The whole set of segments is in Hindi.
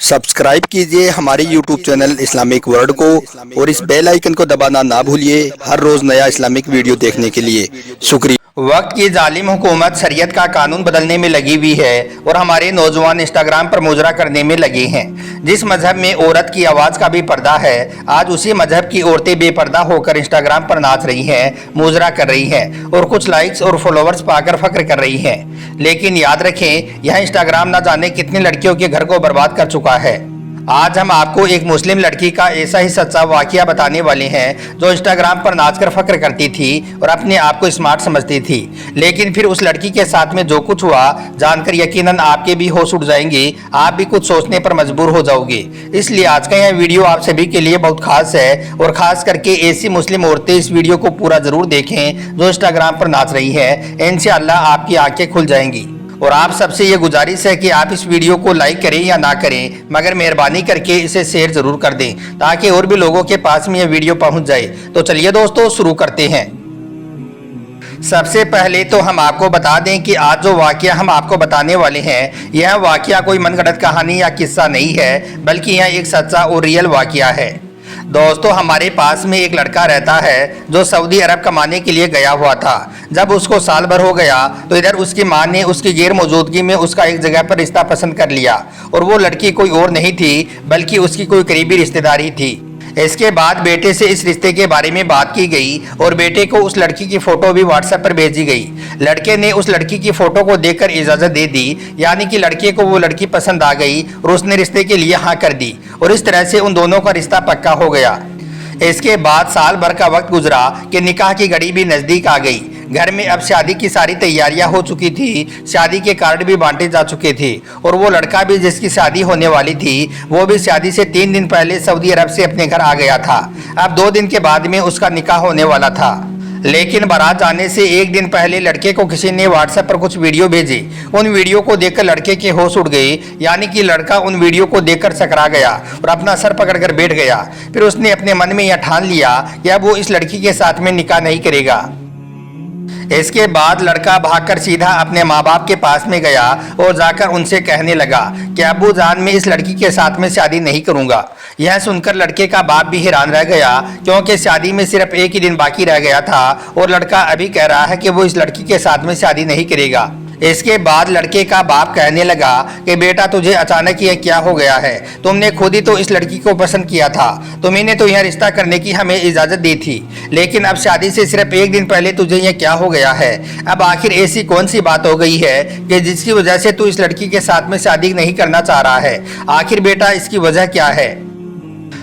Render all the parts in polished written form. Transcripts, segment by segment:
सब्सक्राइब कीजिए हमारे YouTube चैनल इस्लामिक वर्ल्ड को और इस बेल आइकन को दबाना ना भूलिए हर रोज नया इस्लामिक वीडियो देखने के लिए। शुक्रिया। वक्त की जालिम हुकूमत शरीयत का कानून बदलने में लगी हुई है और हमारे नौजवान इंस्टाग्राम पर मुजरा करने में लगे हैं। जिस मजहब में औरत की आवाज़ का भी पर्दा है, आज उसी मजहब की औरतें बेपर्दा होकर इंस्टाग्राम पर नाच रही हैं, मुजरा कर रही हैं और कुछ लाइक्स और फॉलोवर्स पाकर फख्र कर रही हैं। लेकिन याद रखें, यह इंस्टाग्राम ना जाने कितनी लड़कियों के घर को बर्बाद कर चुका है। आज हम आपको एक मुस्लिम लड़की का ऐसा ही सच्चा वाकया बताने वाले हैं जो इंस्टाग्राम पर नाचकर फख्र करती थी और अपने आप को स्मार्ट समझती थी, लेकिन फिर उस लड़की के साथ में जो कुछ हुआ जानकर यकीनन आपके भी होश उड़ जाएंगे, आप भी कुछ सोचने पर मजबूर हो जाओगे। इसलिए आज का यह वीडियो आप सभी के लिए बहुत खास है और खास करके ऐसी मुस्लिम औरतें इस वीडियो को पूरा जरूर देखें जो इंस्टाग्राम पर नाच रही है। इंशाअल्लाह आपकी आंखें खुल जाएंगी। और आप सबसे ये गुजारिश है कि आप इस वीडियो को लाइक करें या ना करें, मगर मेहरबानी करके इसे शेयर जरूर कर दें ताकि और भी लोगों के पास में ये वीडियो पहुंच जाए। तो चलिए दोस्तों शुरू करते हैं। सबसे पहले तो हम आपको बता दें कि आज जो वाकया हम आपको बताने वाले हैं, यह वाकया कोई मनगढ़ंत कहानी या किस्सा नहीं है, बल्कि यह एक सच्चा और रियल वाकया है। दोस्तों, हमारे पास में एक लड़का रहता है जो सऊदी अरब कमाने के लिए गया हुआ था। जब उसको साल भर हो गया तो इधर उसकी मां ने उसकी गैर मौजूदगी में उसका एक जगह पर रिश्ता पसंद कर लिया और वो लड़की कोई और नहीं थी बल्कि उसकी कोई करीबी रिश्तेदारी थी। इसके बाद बेटे से इस रिश्ते के बारे में बात की गई और बेटे को उस लड़की की फोटो भी व्हाट्सएप पर भेजी गई। लड़के ने उस लड़की की फोटो को देखकर इजाजत दे दी, यानी कि लड़के को वो लड़की पसंद आ गई और उसने रिश्ते के लिए हाँ कर दी और इस तरह से उन दोनों का रिश्ता पक्का हो गया। इसके बाद साल भर का वक्त गुजरा कि निकाह की घड़ी भी नजदीक आ गई। घर में अब शादी की सारी तैयारियां हो चुकी थी, शादी के कार्ड भी बांटे जा चुके थे और वो लड़का भी जिसकी शादी होने वाली थी वो भी शादी से 3 दिन पहले सऊदी अरब से अपने घर आ गया था। अब 2 दिन के बाद में उसका निकाह होने वाला था, लेकिन बारात जाने से 1 दिन पहले लड़के को किसी ने व्हाट्सएप पर कुछ वीडियो भेजे। उन वीडियो को देखकर लड़के के होश उड़ गए, यानी कि लड़का उन वीडियो को देखकर सकरा गया और अपना सर पकड़कर बैठ गया। फिर उसने अपने मन में यह ठान लिया कि अब वो इस लड़की के साथ में निकाह नहीं करेगा। इसके बाद लड़का भागकर सीधा अपने माँ बाप के पास में गया और जाकर उनसे कहने लगा कि अब्बू जान, मैं इस लड़की के साथ में शादी नहीं करूंगा। यह सुनकर लड़के का बाप भी हैरान रह गया, क्योंकि शादी में सिर्फ 1 ही दिन बाकी रह गया था और लड़का अभी कह रहा है कि वो इस लड़की के साथ में शादी नहीं करेगा। इसके बाद लड़के का बाप कहने लगा कि बेटा, तुझे अचानक ये क्या हो गया है? तुमने खुद ही तो इस लड़की को पसंद किया था, तुम्हें तो यह रिश्ता करने की हमें इजाजत दी थी, लेकिन अब शादी से सिर्फ 1 दिन पहले तुझे यह क्या हो गया है? अब आखिर ऐसी कौन सी बात हो गई है कि जिसकी वजह से तू इस लड़की के साथ में शादी नहीं करना चाह रहा है? आखिर बेटा इसकी वजह क्या है?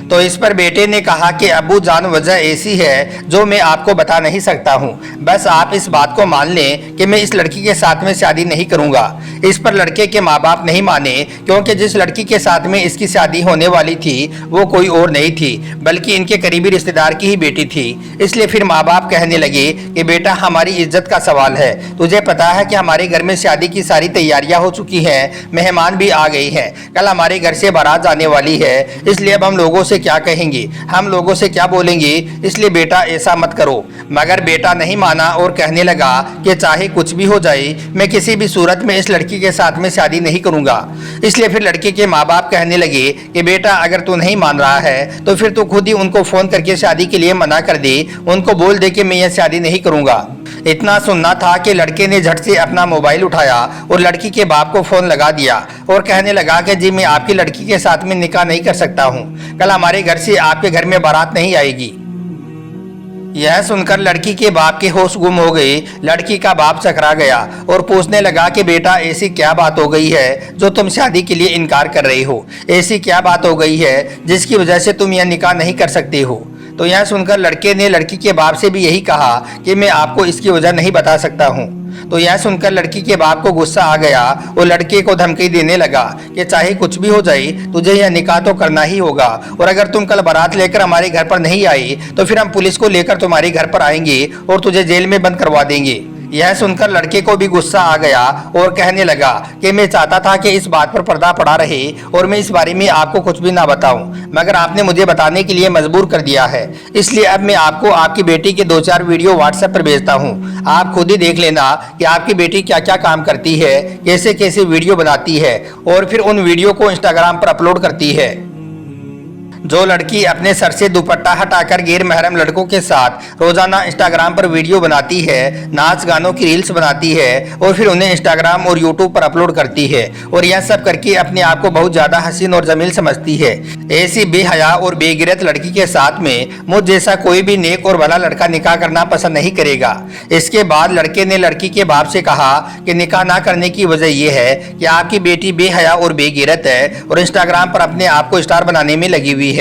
तो इस पर बेटे ने कहा कि अब्बू जान, वजह ऐसी है जो मैं आपको बता नहीं सकता हूँ, बस आप इस बात को मान लें कि मैं इस लड़की के साथ में शादी नहीं करूँगा। इस पर लड़के के माँ बाप नहीं माने, क्योंकि जिस लड़की के साथ में इसकी शादी होने वाली थी वो कोई और नहीं थी बल्कि इनके करीबी रिश्तेदार की ही बेटी थी। इसलिए फिर माँ बाप कहने लगे कि बेटा, हमारी इज्जत का सवाल है, तुझे पता है कि हमारे घर में शादी की सारी तैयारियां हो चुकी हैं, मेहमान भी आ गए हैं, कल हमारे घर से बारात जाने वाली है, इसलिए अब हम लोगों से क्या कहेंगे, हम लोगों से क्या बोलेंगे, इसलिए बेटा ऐसा मत करो। मगर बेटा नहीं माना और कहने लगा कि चाहे कुछ भी हो जाए, मैं किसी भी सूरत में इस लड़की के साथ में शादी नहीं करूंगा। इसलिए फिर लड़के के माँ बाप कहने लगे कि बेटा, अगर तू नहीं मान रहा है तो फिर तू खुद ही उनको फोन करके शादी के लिए मना कर दे, उनको बोल दे कि मैं यह शादी नहीं करूंगा। इतना सुनना था कि लड़के ने झट से अपना मोबाइल उठाया और लड़की के बाप को फोन लगा दिया और कहने लगा कि जी, मैं आपकी लड़की के साथ में निकाह नहीं कर सकता हूँ, कल हमारे घर से आपके घर में बारात नहीं आएगी। यह सुनकर लड़की के बाप के होश गुम हो गए। लड़की का बाप चकरा गया और पूछने लगा कि बेटा, ऐसी क्या बात हो गई है जो तुम शादी के लिए इनकार कर रहे हो? ऐसी क्या बात हो गई है जिसकी वजह से तुम यह निकाह नहीं कर सकते हो? तो यह सुनकर लड़के ने लड़की के बाप से भी यही कहा कि मैं आपको इसकी वजह नहीं बता सकता हूँ। तो यह सुनकर लड़की के बाप को गुस्सा आ गया और लड़के को धमकी देने लगा कि चाहे कुछ भी हो जाए, तुझे यह निकाह तो करना ही होगा, और अगर तुम कल बारात लेकर हमारे घर पर नहीं आई तो फिर हम पुलिस को लेकर तुम्हारे घर पर आएंगे और तुझे जेल में बंद करवा देंगे। यह सुनकर लड़के को भी गुस्सा आ गया और कहने लगा कि मैं चाहता था कि इस बात पर पर्दा पड़ा रहे और मैं इस बारे में आपको कुछ भी ना बताऊं, मगर आपने मुझे बताने के लिए मजबूर कर दिया है। इसलिए अब मैं आपको आपकी बेटी के 2-4 वीडियो व्हाट्सएप पर भेजता हूं। आप खुद ही देख लेना कि आपकी बेटी क्या क्या काम करती है, कैसे कैसे वीडियो बनाती है और फिर उन वीडियो को इंस्टाग्राम पर अपलोड करती है। जो लड़की अपने सर से दुपट्टा हटाकर गैर महरम लड़कों के साथ रोजाना इंस्टाग्राम पर वीडियो बनाती है, नाच गानों की रील्स बनाती है और फिर उन्हें इंस्टाग्राम और यूट्यूब पर अपलोड करती है और यह सब करके अपने आप को बहुत ज्यादा हसीन और जमील समझती है, ऐसी बेहया और बेगिरत लड़की के साथ में मुझ जैसा कोई भी नेक और भला लड़का निकाह करना पसंद नहीं करेगा। इसके बाद लड़के ने लड़की के बाप से कहा कि निकाह ना करने की वजह यह है कि आपकी बेटी बेहया और बेगिरत है और इंस्टाग्राम पर अपने आप को स्टार बनाने में लगी हुई है।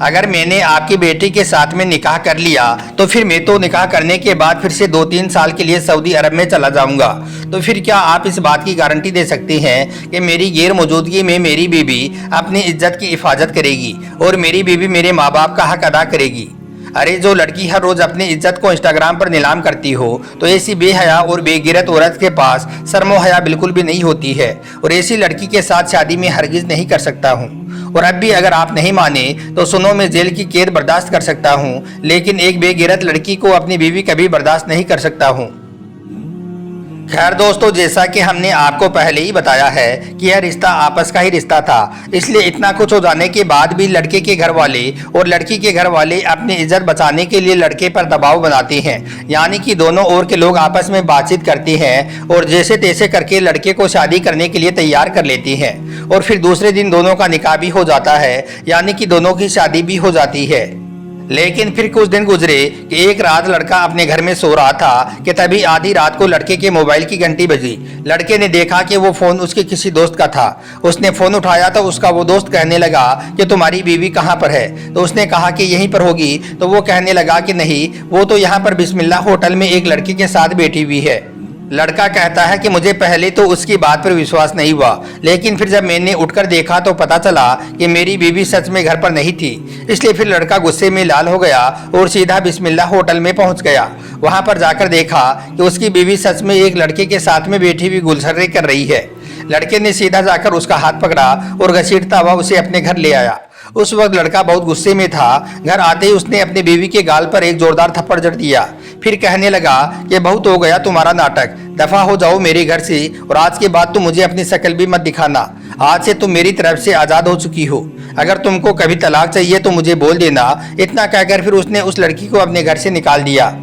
अगर मैंने आपकी बेटी के साथ में निकाह कर लिया तो फिर मैं तो निकाह करने के बाद फिर से 2-3 साल के लिए सऊदी अरब में चला जाऊंगा। तो फिर क्या आप इस बात की गारंटी दे सकते हैं कि मेरी गैर मौजूदगी में मेरी बीवी अपनी इज्जत की हिफाजत करेगी और मेरी बीवी मेरे माँ बाप का हक अदा करेगी? अरे जो लड़की हर रोज अपनी इज्जत को इंस्टाग्राम पर नीलाम करती हो तो ऐसी बेहया और बेगिरत औरत के पास शर्मो हया बिल्कुल भी नहीं होती है और ऐसी लड़की के साथ शादी में हरगिज नहीं कर सकता हूँ। और अब भी अगर आप नहीं माने तो सुनो, मैं जेल की कैद बर्दाश्त कर सकता हूँ, लेकिन एक बेगिरत लड़की को अपनी बीवी कभी बर्दाश्त नहीं कर सकता हूँ। खैर दोस्तों, जैसा कि हमने आपको पहले ही बताया है कि यह रिश्ता आपस का ही रिश्ता था, इसलिए इतना कुछ हो जाने के बाद भी लड़के के घर वाले और लड़की के घर वाले अपनी इज्जत बचाने के लिए लड़के पर दबाव बनाते हैं, यानी कि दोनों ओर के लोग आपस में बातचीत करते हैं और जैसे तैसे करके लड़के को शादी करने के लिए तैयार कर लेती हैं और फिर दूसरे दिन दोनों का निकाह भी हो जाता है, यानी कि दोनों की शादी भी हो जाती है। लेकिन फिर कुछ दिन गुजरे कि एक रात लड़का अपने घर में सो रहा था कि तभी आधी रात को लड़के के मोबाइल की घंटी बजी। लड़के ने देखा कि वो फोन उसके किसी दोस्त का था। उसने फोन उठाया तो उसका वो दोस्त कहने लगा कि तुम्हारी बीवी कहाँ पर है? तो उसने कहा कि यहीं पर होगी। तो वो कहने लगा कि नहीं, वो तो यहाँ पर बिस्मिल्लाह होटल में एक लड़की के साथ बैठी हुई है। लड़का कहता है कि मुझे पहले तो उसकी बात पर विश्वास नहीं हुआ, लेकिन फिर जब मैंने उठकर देखा तो पता चला कि मेरी बीवी सच में घर पर नहीं थी। इसलिए फिर लड़का गुस्से में लाल हो गया और सीधा बिस्मिल्लाह होटल में पहुंच गया। वहां पर जाकर देखा कि उसकी बीवी सच में एक लड़के के साथ में बैठी हुई गुलछर्रे कर रही है। लड़के ने सीधा जाकर उसका हाथ पकड़ा और घसीटता हुआ उसे अपने घर ले आया। उस वक्त लड़का बहुत गुस्से में था। घर आते ही उसने अपनी बीवी के गाल पर एक जोरदार थप्पड़ जड़ दिया। फिर कहने लगा कि बहुत हो गया तुम्हारा नाटक, दफा हो जाओ मेरे घर से और आज के बाद तुम मुझे अपनी शक्ल भी मत दिखाना। आज से तुम मेरी तरफ से आजाद हो चुकी हो। अगर तुमको कभी तलाक चाहिए तो मुझे बोल देना। इतना कहकर फिर उसने उस लड़की को अपने घर से निकाल दिया।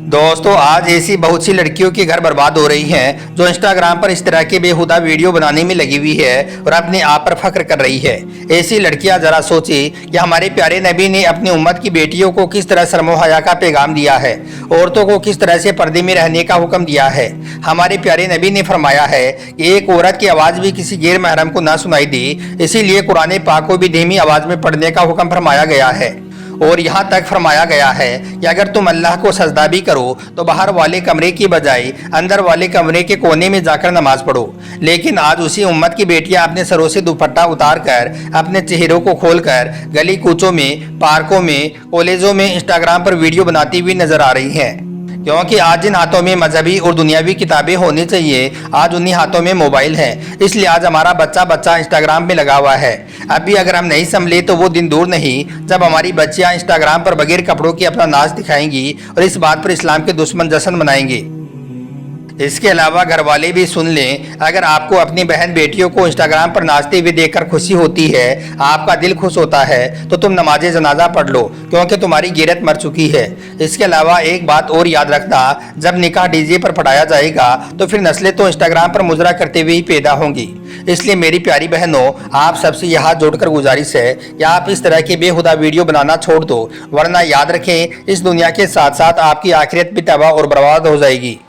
दोस्तों, आज ऐसी बहुत सी लड़कियों के घर बर्बाद हो रही हैं जो इंस्टाग्राम पर इस तरह के बेहुदा वीडियो बनाने में लगी हुई है और अपने आप पर फख्र कर रही है। ऐसी लड़कियां जरा सोचे कि हमारे प्यारे नबी ने अपनी उम्मत की बेटियों को किस तरह शर्मो हया का पैगाम दिया है, औरतों को किस तरह से पर्दे में रहने का हुक्म दिया है। हमारे प्यारे नबी ने फरमाया है कि एक औरत की आवाज़ भी किसी गैर महरम को ना सुनाई दे, इसीलिए कुरान पाक को भी धीमी आवाज़ में पढ़ने का हुक्म फरमाया गया है। और यहाँ तक फरमाया गया है कि अगर तुम अल्लाह को सजदा भी करो तो बाहर वाले कमरे की बजाय अंदर वाले कमरे के कोने में जाकर नमाज पढ़ो। लेकिन आज उसी उम्मत की बेटियां अपने सरों से दुपट्टा उतार कर, अपने चेहरों को खोलकर गली कूचों में, पार्कों में, कॉलेजों में इंस्टाग्राम पर वीडियो बनाती हुई नजर आ रही हैं। क्योंकि आज जिन हाथों में मजहबी और दुनियावी किताबें होनी चाहिए, आज उन्हीं हाथों में मोबाइल है। इसलिए आज हमारा बच्चा इंस्टाग्राम में लगा हुआ है। अभी अगर हम नहीं संभले तो वो दिन दूर नहीं जब हमारी बच्चियां इंस्टाग्राम पर बगैर कपड़ों के अपना नाच दिखाएंगी और इस बात पर इस्लाम के दुश्मन जश्न मनाएंगे। इसके अलावा घर वाले भी सुन लें, अगर आपको अपनी बहन बेटियों को इंस्टाग्राम पर नाचते हुए देखकर खुशी होती है, आपका दिल खुश होता है, तो तुम नमाज जनाजा पढ़ लो, क्योंकि तुम्हारी गिरत मर चुकी है। इसके अलावा एक बात और याद रखना, जब निकाह डीजे पर पढ़ाया जाएगा तो फिर नस्लें तो इंस्टाग्राम पर मुजरा करते हुए ही पैदा होंगी। इसलिए मेरी प्यारी बहनों, आप सबसे यह हाथ जोड़कर गुजारिश है कि आप इस तरह के बेहुदा वीडियो बनाना छोड़ दो, वरना याद रखें इस दुनिया के साथ साथ आपकी आखिरत भी तबाह और बर्बाद हो जाएगी।